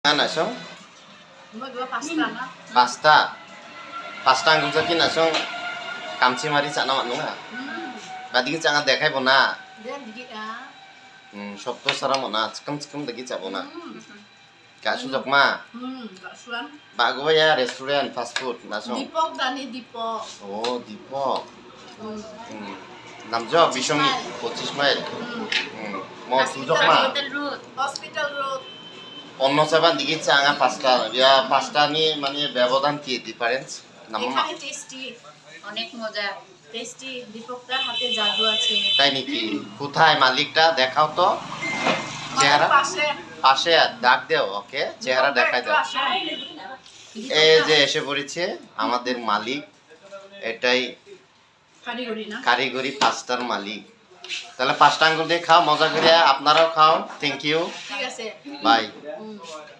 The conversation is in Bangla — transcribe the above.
Nasong Pasta na. pasta ang gusto kinasong kamchi mari chana manunga badige changa dekhai bona Then digi shopto sara mona chikam dagi chabona ka sujok ma Gasuan. bago ya restaurant fast food nasong Dipok dani dipok. oh dipok namjo bisongi 25 mile mo sujok ma Hospital road. অন্য সেবান দিকে চাঙা পাঁচটা নিয়ে মানে ব্যবধান কি ডিফারেন্স নাম এখানে টেস্টি অনেক মজা টেস্টি দীপকদার হাতে জাদু আছে তাই নাকি কোথায় মালিকটা দেখাও তো চেহারা পাশে পাশে ডাক দেও ওকে চেহারা দেখাই দাও এই যে এসে পড়েছে আমাদের মালিক এটাই কারিগরি না কারিগরি পাঁচটার মালিক তাহলে পাঁচটা আঙ্গুল দিয়ে খাও মজা করে আপনারাও খাও থ্যাংক ইউ ঠিক আছে বাই